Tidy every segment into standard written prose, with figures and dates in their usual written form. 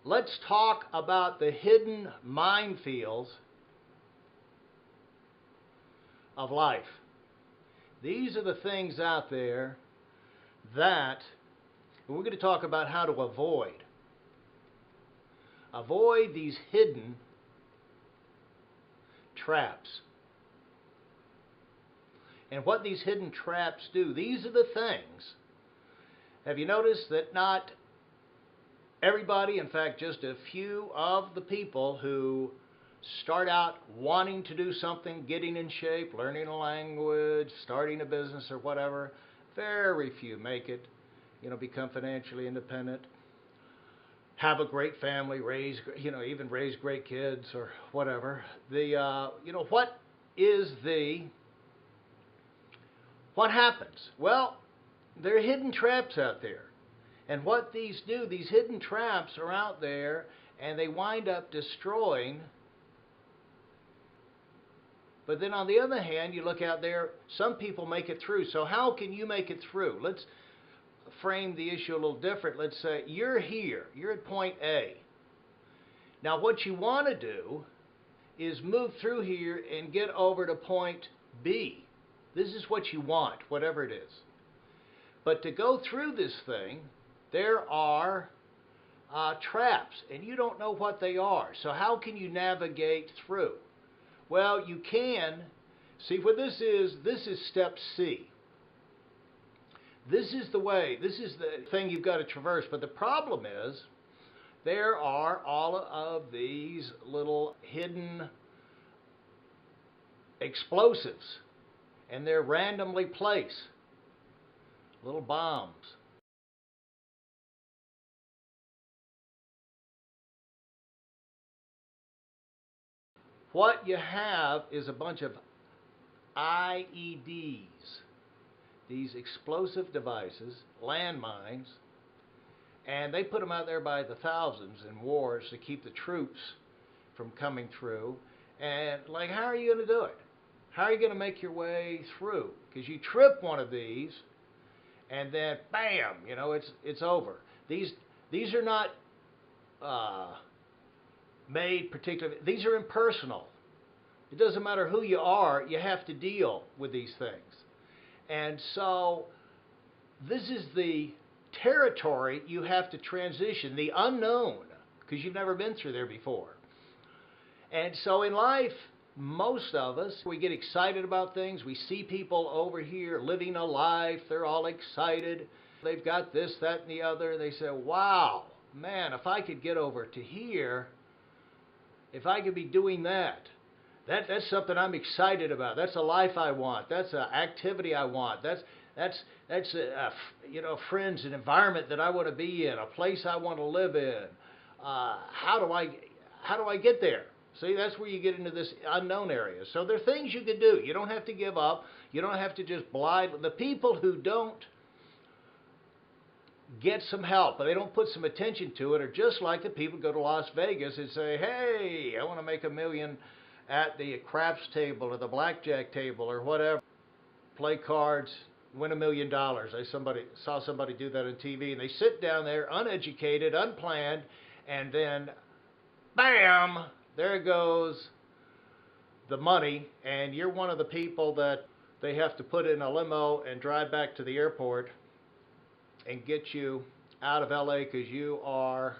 let's talk about the hidden minefields of life. These are the things out there that we're going to talk about how to avoid. Avoid these hidden traps. And what these hidden traps do, these are the things. Have you noticed that not everybody, in fact, just a few of the people who start out wanting to do something, getting in shape, learning a language, starting a business or whatever, very few make it, become financially independent, have a great family, even raise great kids or whatever. What happens? Well, there are hidden traps out there. And what these do, these hidden traps are out there and they wind up destroying. But then on the other hand, you look out there, some people make it through. So how can you make it through? Let's frame the issue a little different. Let's say you're here, you're at point A. Now what you want to do is move through here and get over to point B. This is what you want, whatever it is. But to go through this thing, there are traps, and you don't know what they are. So how can you navigate through? Well, you can. See what this is? This is step C. This is the way, this is the thing you've got to traverse. But the problem is, there are all of these little hidden explosives, and they're randomly placed. Little bombs. What you have is a bunch of IEDs, these explosive devices, landmines, and they put them out there by the thousands in wars to keep the troops from coming through. And how are you going to do it? How are you going to make your way through? Because you trip one of these, and then bam, it's over. These are not made particularly. These are impersonal. It doesn't matter who you are, you have to deal with these things. And so this is the territory you have to transition, the unknown, because you've never been through there before. And so in life, most of us, we get excited about things. We see people over here living a life. They're all excited. They've got this, that, and the other. They say, wow, man, if I could get over to here, if I could be doing that, that's something I'm excited about. That's a life I want. That's an activity I want. That's friends, an environment that I want to be in, a place I want to live in. How do I get there? See, that's where you get into this unknown area. So there are things you can do. You don't have to give up. You don't have to just blind. The people who don't get some help, but they don't put some attention to it, are just like the people who go to Las Vegas and say, hey, I want to make $1 million at the craps table or the blackjack table or whatever. Play cards, win $1 million. Saw somebody do that on TV, and they sit down there uneducated, unplanned, and then bam, there goes the money, and you're one of the people that they have to put in a limo and drive back to the airport and get you out of LA because you are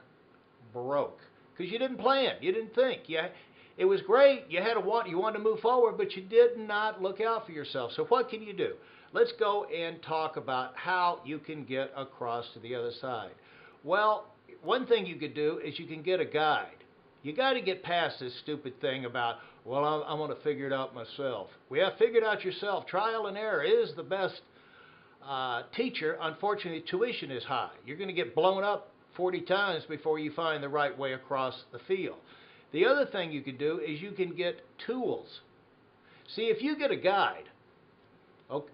broke. Because you didn't plan, you didn't think. It was great, you wanted to move forward, but you did not look out for yourself. So what can you do? Let's go and talk about how you can get across to the other side. Well, one thing you could do is you can get a guide. You got to get past this stupid thing about, well, I'm going to figure it out myself. Well, yeah, figure it out yourself. Trial and error is the best teacher. Unfortunately, tuition is high. You're going to get blown up 40 times before you find the right way across the field. The other thing you can do is you can get tools. See, if you get a guide,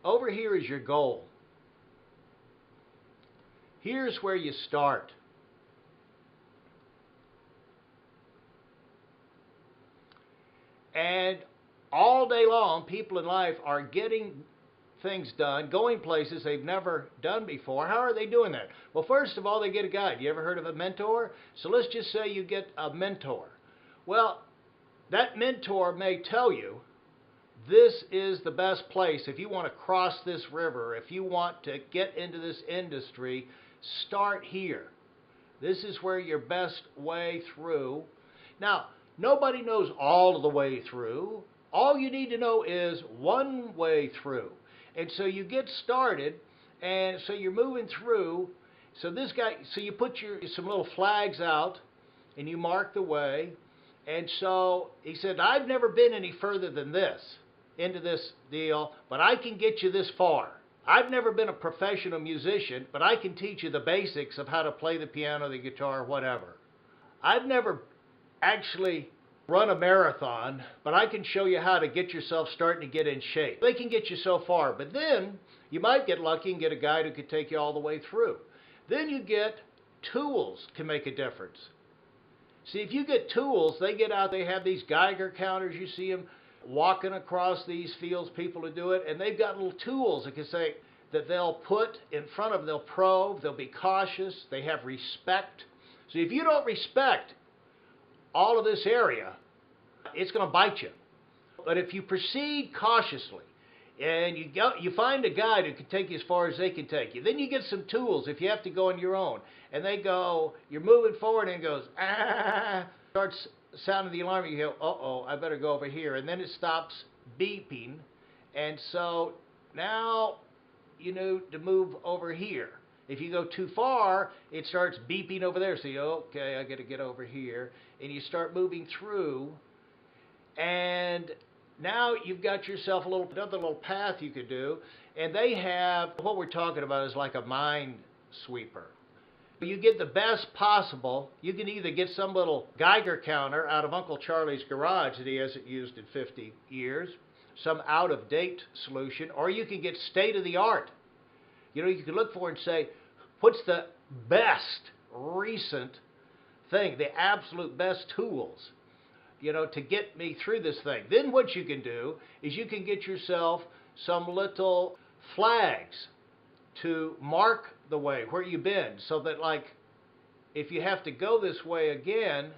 over here is your goal. Here's where you start. And all day long, people in life are getting things done, going places they've never done before. How are they doing that? Well, first of all, they get a guide. You ever heard of a mentor? So let's just say you get a mentor. Well, that mentor may tell you, this is the best place if you want to cross this river, if you want to get into this industry, start here. This is where your best way through. Now, nobody knows all of the way through. All you need to know is one way through. And so you get started, and so you're moving through. So this guy, so you put some little flags out, and you mark the way. And so he said, I've never been any further than this, into this deal, but I can get you this far. I've never been a professional musician, but I can teach you the basics of how to play the piano, the guitar, whatever. I've never actually run a marathon, but I can show you how to get yourself starting to get in shape. They can get you so far, but then you might get lucky and get a guide who could take you all the way through. Then you get tools can make a difference. See, if you get tools, they get out, they have these Geiger counters, you see them walking across these fields, people to do it, and they've got little tools that can say that they'll put in front of them, they'll probe, they'll be cautious, they have respect. So if you don't respect all of this area, it's going to bite you. But if you proceed cautiously and you find a guide who can take you as far as they can take you, then you get some tools if you have to go on your own. And they go, you're moving forward and it goes, ah, starts sounding the alarm. You go, uh-oh, I better go over here. And then it stops beeping. And so now you know to move over here. If you go too far, it starts beeping over there. So you go, okay, I got to get over here. And you start moving through. And now you've got yourself another little path you could do. And they have, what we're talking about is like a mine sweeper. You get the best possible. You can either get some little Geiger counter out of Uncle Charlie's garage that he hasn't used in 50 years, some out-of-date solution, or you can get state-of-the-art. You know, you can look for it and say, what's the best recent thing, the absolute best tools, you know, to get me through this thing. Then what you can do is you can get yourself some little flags to mark the way, where you've been, so that like if you have to go this way again,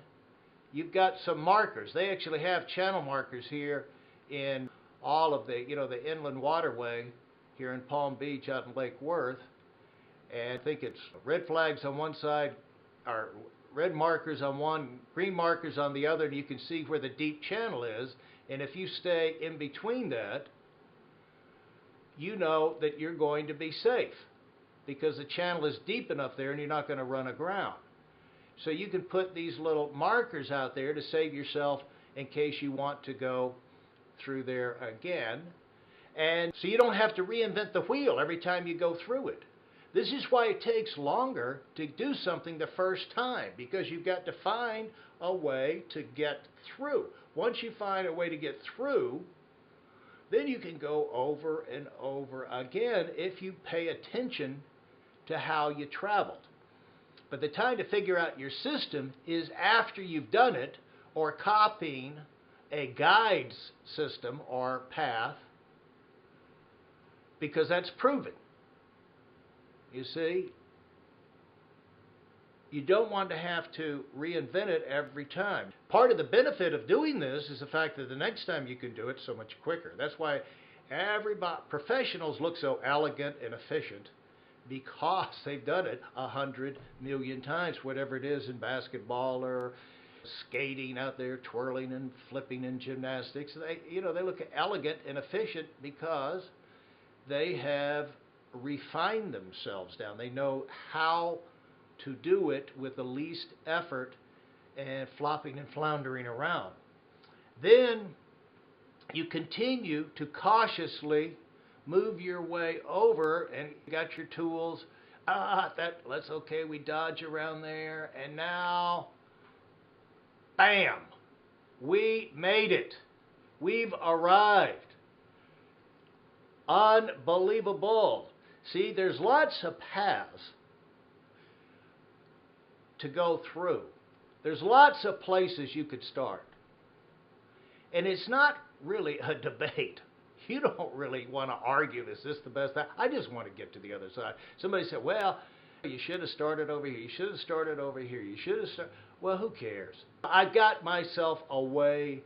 you've got some markers. They actually have channel markers here in all of the, you know, the inland waterway here in Palm Beach out in Lake Worth. And I think it's red flags on one side, or red markers on one, green markers on the other, and you can see where the deep channel is. And if you stay in between that, you know that you're going to be safe because the channel is deep enough there and you're not going to run aground. So you can put these little markers out there to save yourself in case you want to go through there again. And so you don't have to reinvent the wheel every time you go through it. This is why it takes longer to do something the first time, because you've got to find a way to get through. Once you find a way to get through, then you can go over and over again if you pay attention to how you traveled. But the time to figure out your system is after you've done it, or copying a guide's system or path, because that's proven. You see, you don't want to have to reinvent it every time. Part of the benefit of doing this is the fact that the next time you can do it so much quicker. That's why professionals look so elegant and efficient, because they've done it 100 million times, whatever it is in basketball or skating out there, twirling and flipping in gymnastics. They look elegant and efficient because they have refined themselves down. They know how to do it with the least effort and flopping and floundering around. Then you continue to cautiously move your way over, and you got your tools. That's okay, we dodge around there, and now, bam, we made it. We've arrived. Unbelievable. See, there's lots of paths to go through. There's lots of places you could start. And it's not really a debate. You don't really want to argue, is this the best? I just want to get to the other side. Somebody said, well, you should have started over here. You should have started over here. You should have started. Well, who cares? I got myself a way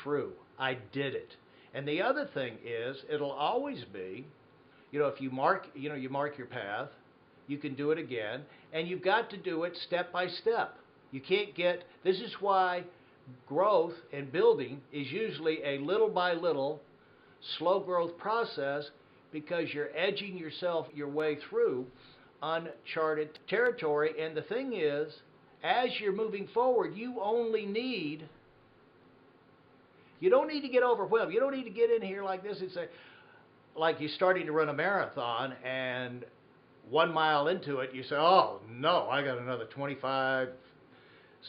through. I did it. And the other thing is, it'll always be, if you mark, you mark your path, you can do it again, and you've got to do it step by step. You can't this is why growth and building is usually a little by little, slow growth process, because you're edging yourself your way through uncharted territory. And the thing is, as you're moving forward, you don't need to get overwhelmed. You don't need to get in here like this and say, like you're starting to run a marathon, and 1 mile into it, you say, oh, no, I got another 25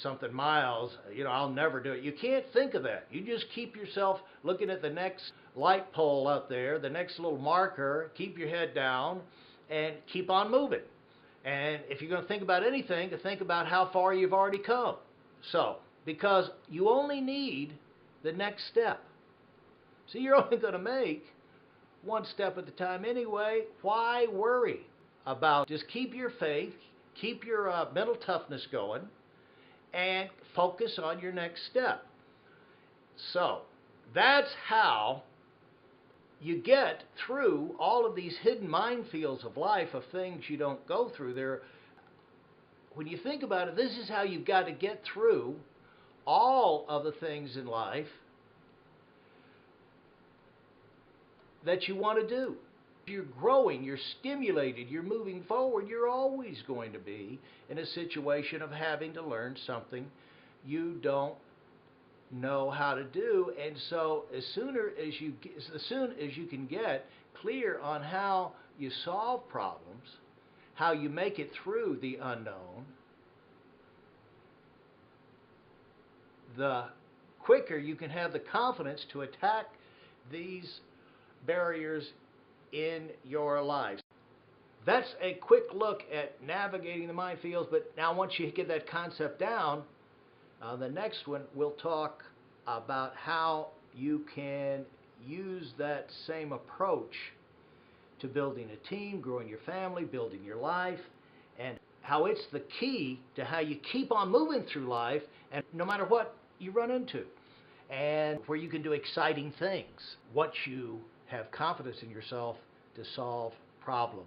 something miles, I'll never do it. You can't think of that. You just keep yourself looking at the next light pole up there, the next little marker, keep your head down, and keep on moving. And if you're going to think about anything, to think about how far you've already come. So, because you only need the next step. So you're only going to make one step at a time anyway. Why worry about? Just keep your faith, keep your mental toughness going, and focus on your next step. So that's how you get through all of these hidden minefields of life, of things you don't go through. When you think about it, this is how you've got to get through all of the things in life that you want to do. You're growing, you're stimulated, you're moving forward, you're always going to be in a situation of having to learn something you don't know how to do. And so as soon as you can get clear on how you solve problems, how you make it through the unknown, the quicker you can have the confidence to attack these barriers in your life. That's a quick look at navigating the minefields, but now once you get that concept down, the next one we'll talk about how you can use that same approach to building a team, growing your family, building your life, and how it's the key to how you keep on moving through life, and no matter what you run into, and where you can do exciting things once you have confidence in yourself to solve problems.